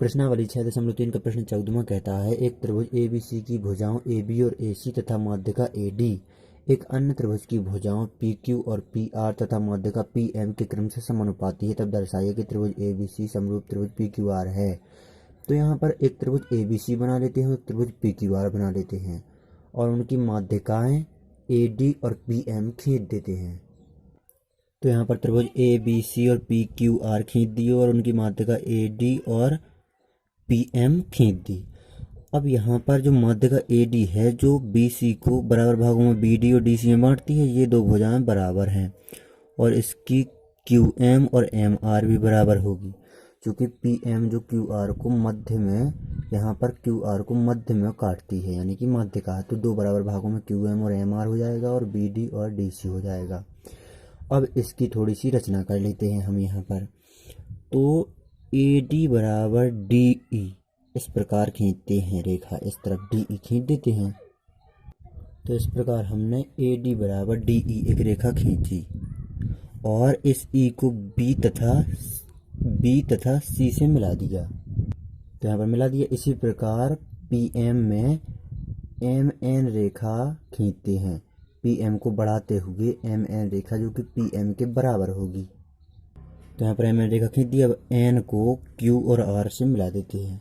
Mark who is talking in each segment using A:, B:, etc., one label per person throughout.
A: प्रश्नावली 6.3 का प्रश्न 14वां कहता है एक त्रिभुज ABC की भुजाओं AB और AC तथा माध्यिका AD एक अन्य त्रिभुज की भुजाओं PQ और PR तथा माध्यिका PM के क्रम से समानुपाती है, तब दर्शाइए कि त्रिभुज ABC समरूप त्रिभुज PQR है। तो यहाँ पर एक त्रिभुज ABC बना लेते हैं और एक त्रिभुज PQR बना लेते हैं और उनकी माध्यिकाएं AD और PM खींच देते हैं। तो यहाँ पर त्रिभुज ABC और PQR खींच दिए और उनकी माध्यिका AD और PM खींच दी। अब यहाँ पर जो माध्यिका AD है जो BC को बराबर भागों में BD और DC में बांटती है, ये दो भुजाएं बराबर हैं और इसकी QM और MR भी बराबर होगी, क्योंकि PM जो QR को मध्य में, यहाँ पर QR को मध्य में काटती है यानी कि माध्यिका है, तो दो बराबर भागों में QM और MR हो जाएगा और BD और DC हो जाएगा। अब इसकी थोड़ी सी रचना कर लेते हैं हम यहाँ पर। तो AD बराबर DE इस प्रकार खींचते हैं रेखा, इस तरफ DE खींच देते हैं। तो इस प्रकार हमने AD बराबर DE एक रेखा खींची और इस E को B तथा C से मिला दिया, तो यहाँ पर मिला दिया। इसी प्रकार PM में MN रेखा खींचते हैं, PM को बढ़ाते हुए MN रेखा जो कि PM के बराबर होगी। तो यहाँ पर MN रेखा खींच दिया। अब N को Q और R से मिला देते हैं,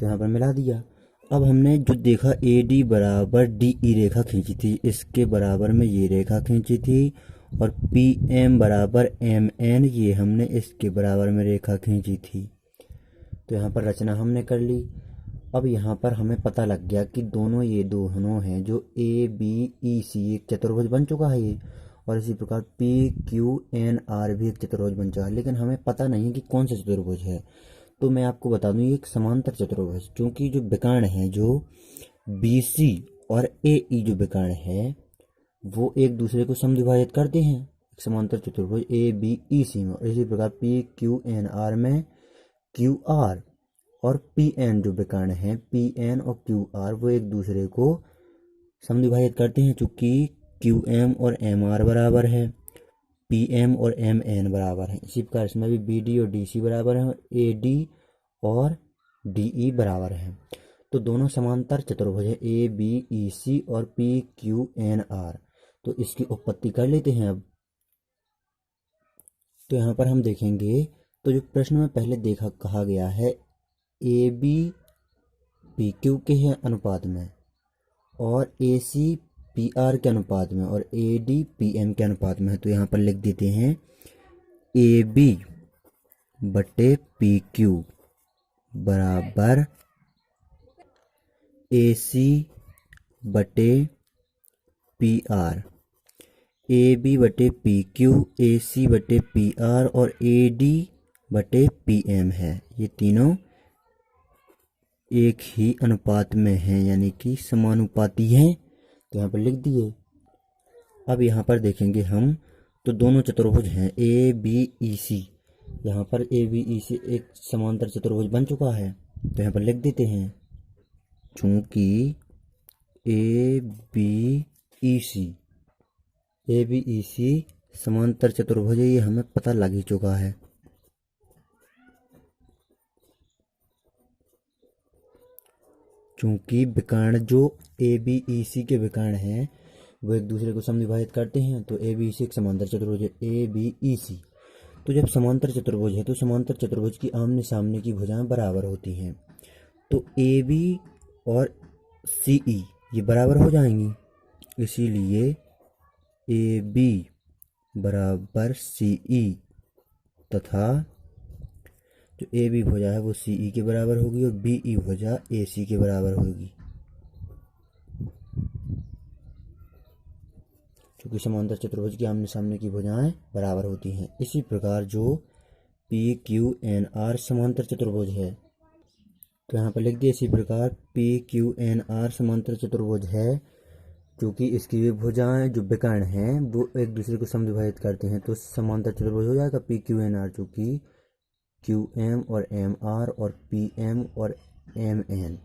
A: तो यहाँ पर मिला दिया। अब हमने जो देखा AD बराबर DE रेखा खींची थी, इसके बराबर में ये रेखा खींची थी और PM बराबर MN ये हमने इसके बराबर में रेखा खींची थी। तो यहाँ पर रचना हमने कर ली। अब यहाँ पर हमें पता लग गया कि ये दोनों हैं जो ABEC एक चतुर्भुज बन चुका है ये, और इसी प्रकार PQNR भी एक चतुर्भुज बन चुका है, लेकिन हमें पता नहीं है कि कौन सा चतुर्भुज है। तो मैं आपको बता दूं ये एक समांतर चतुर्भुज, क्योंकि जो विकर्ण है जो BC और AE जो विकर्ण है वो एक दूसरे को समद्विभाजित करते हैं एक समांतर चतुर्भुज ABEC में, और इसी प्रकार PQNR में QR और PN जो विकर्ण है PN और QR वो एक दूसरे को समद्विभाजित करते हैं, चूंकि QM और MR बराबर है, PM और MN बराबर है। इसी प्रकार इसमें भी BD और DC बराबर है और AD और DE बराबर है। तो दोनों समांतर चतुर्भुज है ABEC और PQNR। तो इसकी उत्पत्ति कर लेते हैं अब। तो यहाँ पर हम देखेंगे, तो जो प्रश्न में पहले कहा गया है AB PQ के हैं अनुपात में और AC PR के अनुपात में और AD PM के अनुपात में है। तो यहाँ पर लिख देते हैं AB बटे PQ बराबर AC बटे PR। AB बटे PQ, AC बटे PR और AD बटे PM है, ये तीनों एक ही अनुपात में हैं यानी कि समानुपाती हैं। तो यहाँ पर लिख दिए। अब यहाँ पर देखेंगे हम, तो दोनों चतुर्भुज हैं ABEC, यहाँ पर ABEC एक समांतर चतुर्भुज बन चुका है, तो यहाँ पर लिख देते हैं चूंकि ABEC समांतर चतुर्भुज है, ये हमें पता लग ही चुका है। चूंकि विकर्ण जो ABEC के विकर्ण हैं वो एक दूसरे को समद्विभाजित करते हैं, तो ABEC एक समांतर चतुर्भुज है ABEC। तो जब समांतर चतुर्भुज है तो समांतर चतुर्भुज की आमने सामने की भुजाएं बराबर होती हैं, तो AB और CE ये बराबर हो जाएंगी, इसीलिए AB बराबर CE तथा जो AB भुजा है वो CE के बराबर होगी और BE भुजा AC के बराबर होगी, क्योंकि समांतर चतुर्भुज की आमने सामने की भुजाएं बराबर होती हैं। इसी प्रकार जो PQNR समांतर चतुर्भुज है, तो यहाँ पर लिख दिए इसी प्रकार PQNR समांतर चतुर्भुज है, क्योंकि इसकी भी भुजाएं जो विकर्ण हैं वो एक दूसरे को समद्विभाजित करते हैं, तो समांतर चतुर्भुज हो जाएगा PQNR, चूँकि QM और MR और PM और MN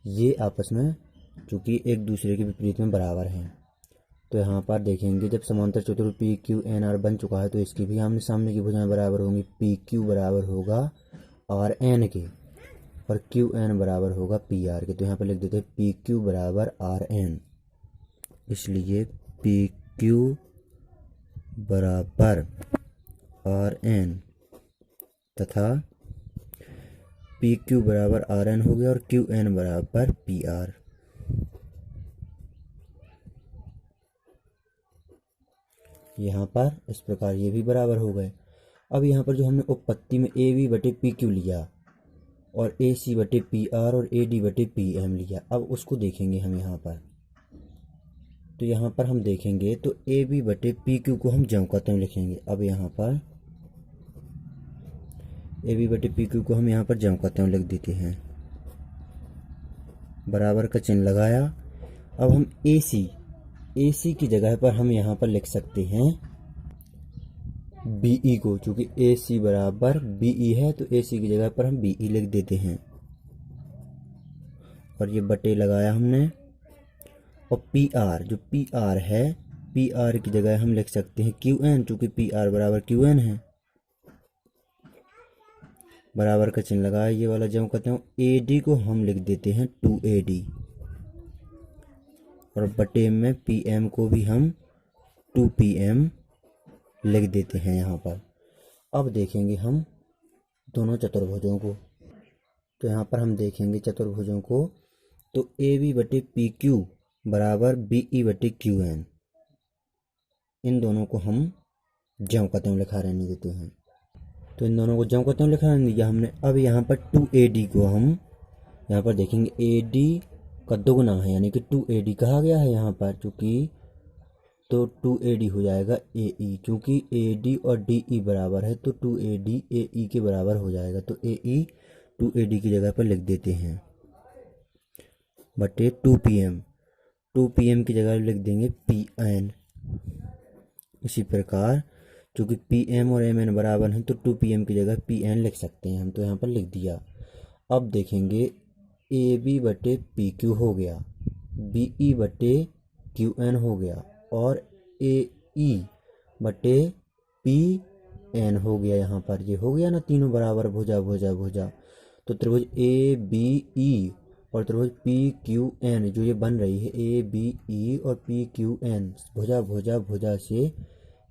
A: ये आपस में चूँकि एक दूसरे के विपरीत में बराबर हैं। तो यहाँ पर देखेंगे जब समांतर चतुर्भुज PQNR बन चुका है तो इसकी भी आमने सामने की भुजाएं बराबर होंगी। PQ बराबर होगा RN के, और क्यू एन बराबर होगा पी आर के। तो यहाँ पर लिख देते हैं पी क्यू बराबर आर एन, इसलिए पी क्यू बराबर आर एन तथा पी क्यू बराबर आर एन हो गया और क्यू एन बराबर पी आर। यहाँ पर इस प्रकार ये भी बराबर हो गए। अब यहाँ पर जो हमने उपपत्ति में ए बी बटे पी क्यू लिया और ए सी बटे पी आर और ए डी बटे पी एम लिया, अब उसको देखेंगे हम यहाँ पर। तो यहाँ पर हम देखेंगे तो ए बी बटे पी क्यू को हम ज्यों का त्यों लिखेंगे। अब यहाँ पर ए बी बटे पी क्यू को हम यहाँ पर ज्यों का त्यों लिख देते हैं, बराबर का चिन्ह लगाया। अब हम ए सी की जगह पर हम यहाँ पर लिख सकते हैं बीई को, चूंकि ए सी बराबर बीई है तो ए सी की जगह पर हम बीई लिख देते हैं और ये बटे लगाया हमने। और पी आर, जो पी आर है, पी आर की जगह हम लिख सकते हैं क्यू एन, चूंकि पी आर बराबर क्यू एन है, बराबर का चिन्ह लगाया। ये वाला जब कहते हैं ए डी को हम लिख देते हैं 2AD और बटे में पी एम को भी हम 2PM लिख देते हैं यहाँ पर। अब देखेंगे हम दोनों चतुर्भुजों को। तो यहाँ पर हम देखेंगे चतुर्भुजों को, तो ए बी बटे पी क्यू बराबर बीई बटे क्यू एन, इन दोनों को हम ज्यों का त्यों लिखा रहने देते हैं। तो इन दोनों को ज्यों का त्यों लिखा रहने दिया हमने। अब यहाँ पर 2AD को हम यहाँ पर देखेंगे, AD का दुगना है यानी कि 2AD कहा गया है यहाँ पर, चूँकि तो 2AD हो जाएगा AE, चूँकि AD और DE बराबर है तो 2AD AE के बराबर हो जाएगा। तो AE 2AD की जगह पर लिख देते हैं बटे 2PM की जगह लिख देंगे PN। इसी प्रकार चूँकि PM और MN बराबर हैं तो 2PM की जगह PN लिख सकते हैं हम, तो यहाँ पर लिख दिया। अब देखेंगे AB बटे PQ हो गया, BE बटे QN हो गया और AE बटे PN हो गया। यहाँ पर ये हो गया ना, तीनों बराबर भुजा भुजा भुजा। तो त्रिभुज ABE और त्रिभुज PQN जो ये बन रही है ABE और PQN भुजा भुजा भुजा से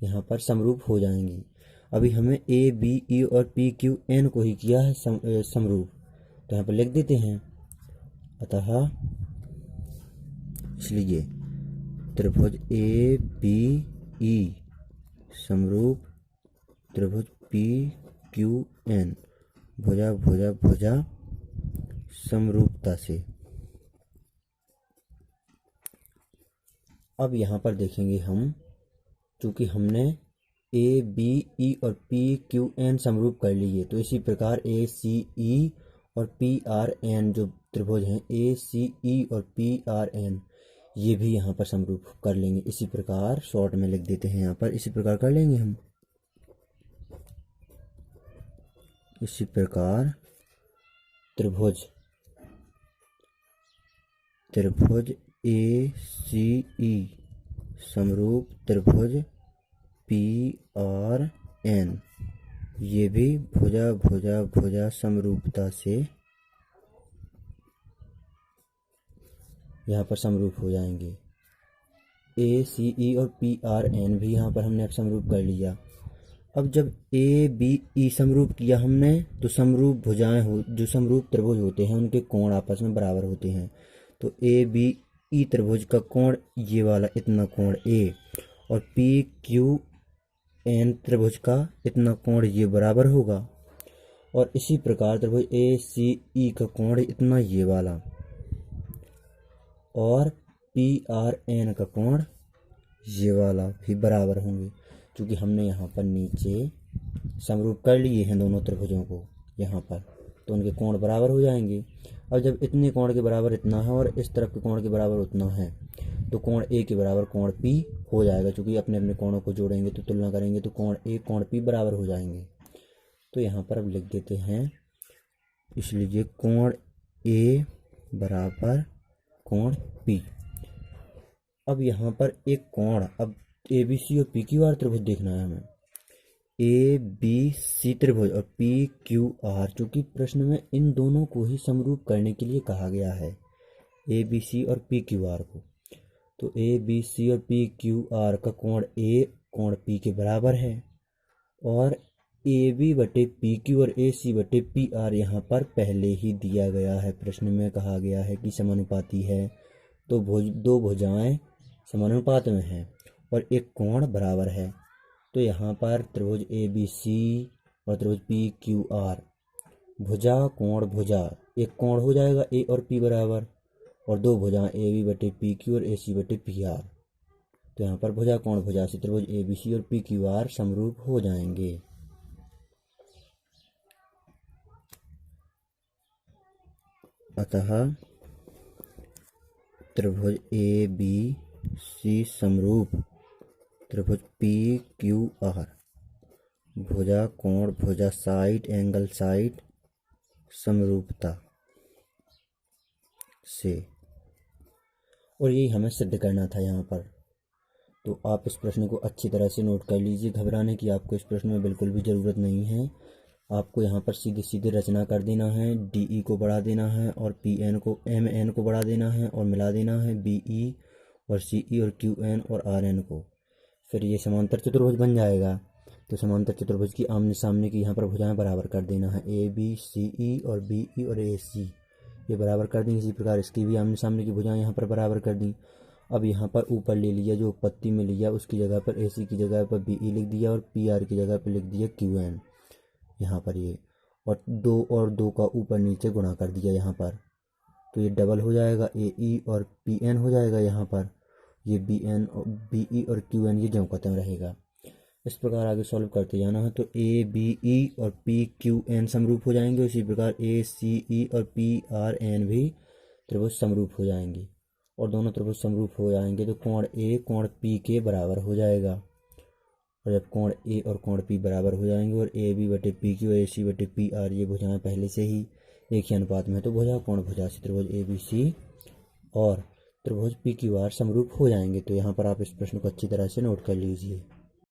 A: यहाँ पर समरूप हो जाएंगी। अभी हमें ABE और PQN को ही किया है समरूप, तो यहाँ पर लिख देते हैं। अतः इसलिए त्रिभुज ABE समरूप त्रिभुज PQN भुजा भुजा भुजा समरूपता से। अब यहाँ पर देखेंगे हम, चूँकि हमने ABE और PQN समरूप कर लिए, तो इसी प्रकार ACE और PRN जो त्रिभुज हैं ACE और PRN ये भी यहाँ पर समरूप कर लेंगे। इसी प्रकार शॉर्ट में लिख देते हैं यहाँ पर, इसी प्रकार कर लेंगे हम। इसी प्रकार त्रिभुज ACE समरूप त्रिभुज PRN ये भी भुजा भुजा भुजा समरूपता से यहाँ पर समरूप हो जाएंगे। ACE और PRN भी यहाँ पर हमने अब समरूप कर लिया। अब जब ABE समरूप किया हमने, तो समरूप भुजाएं हो, जो समरूप त्रिभुज होते हैं उनके कोण आपस में बराबर होते हैं। तो ABE त्रिभुज का कोण ये वाला इतना कोण A और PQN त्रिभुज का इतना कोण ये बराबर होगा। और इसी प्रकार त्रिभुज ACE का कोण इतना ये वाला और PRN का कोण ये वाला भी बराबर होंगे, क्योंकि हमने यहाँ पर नीचे समरूप कर लिए हैं दोनों त्रिभुजों को यहाँ पर, तो उनके कोण बराबर हो जाएंगे। और जब इतने कोण के बराबर इतना है और इस तरफ के कोण के बराबर उतना है, तो कोण A के बराबर कोण P हो जाएगा, क्योंकि अपने अपने कोणों को जोड़ेंगे तो तुलना करेंगे तो कोण A कोण P बराबर हो जाएंगे। तो यहाँ पर अब लिख देते हैं, इसलिए कोण A बराबर कोण P। अब यहाँ पर एक कोण, अब ABC और PQR त्रिभुज देखना है हमें। ए बी सी त्रिभुज और पी क्यू आर, चूंकि प्रश्न में इन दोनों को ही समरूप करने के लिए कहा गया है, ए बी सी और पी क्यू आर को। तो ए बी सी और पी क्यू आर का कोण ए कोण पी के बराबर है, और ए बी बटे पी क्यू और ए सी बटे पी आर यहाँ पर पहले ही दिया गया है। प्रश्न में कहा गया है कि समानुपाती है, तो दो भुजाएं समानुपात में हैं और एक कोण बराबर है। तो यहाँ पर त्रिभुज ए बी सी और त्रिभुज पी क्यू आर, भुजा कोण भुजा, एक कोण हो जाएगा ए और पी बराबर, और दो भुजाएं ए बी बटे पी क्यू और ए सी बटे पी आर। तो यहाँ पर भुजा कोण भुजा से त्रिभुज ए बी सी और पी क्यू आर समरूप हो जाएंगे। अतः त्रिभुज ए बी सी समरूप त्रिभुज पी क्यू आर, भुजा कोण भुजा साइड एंगल साइड समरूपता से, और यही हमें सिद्ध करना था यहाँ पर। तो आप इस प्रश्न को अच्छी तरह से नोट कर लीजिए। घबराने की आपको इस प्रश्न में बिल्कुल भी ज़रूरत नहीं है। आपको यहाँ पर सीधे सीधे रचना कर देना है, डी ई को बढ़ा देना है और पी एन को एम एन को बढ़ा देना है और मिला देना है बी ई और सी ई और क्यू एन और आर एन को। फिर ये समांतर चतुर्भुज बन जाएगा। तो समांतर चतुर्भुज की आमने सामने की यहाँ पर भुजाएं बराबर कर देना है, ए बी सी ई और बी ई और ए सी, ये बराबर कर दी। इसी प्रकार इसकी भी आमने सामने की भुजाएं यहाँ पर बराबर कर दी। अब यहाँ पर ऊपर ले लिया, जो उत्पत्ति में लिया उसकी जगह पर ए सी की जगह पर बी ई लिख दिया और पी आर की जगह पर लिख दिया क्यू एन यहाँ पर ये, और दो का ऊपर नीचे गुणा कर दिया यहाँ पर। तो ये डबल हो जाएगा, ए ई और पी एन हो जाएगा यहाँ पर, ये बी एन और बी ई और क्यू एन ये ज्यों का त्यों रहेगा। इस प्रकार आगे सॉल्व करते जाना है। तो ए बी ई और पी क्यू एन समरूप हो जाएंगे, उसी प्रकार ए सी ई और पी आर एन भी त्रिभुज समरूप हो जाएंगे, और दोनों त्रिभुज समरूप हो जाएंगे तो कोण ए कोण पी के बराबर हो जाएगा। और जब कोण ए और कोण पी बराबर हो जाएंगे और ए बी बटे पी क्यू ए सी बटे पी आर ये भुजाएं पहले से ही एक ही अनुपात में, तो भुजा कोण भुजा से त्रिभुज ए बी सी और त्रिभुज पी क्यू आर समरूप हो जाएंगे। तो यहाँ पर आप इस प्रश्न को अच्छी तरह से नोट कर लीजिए।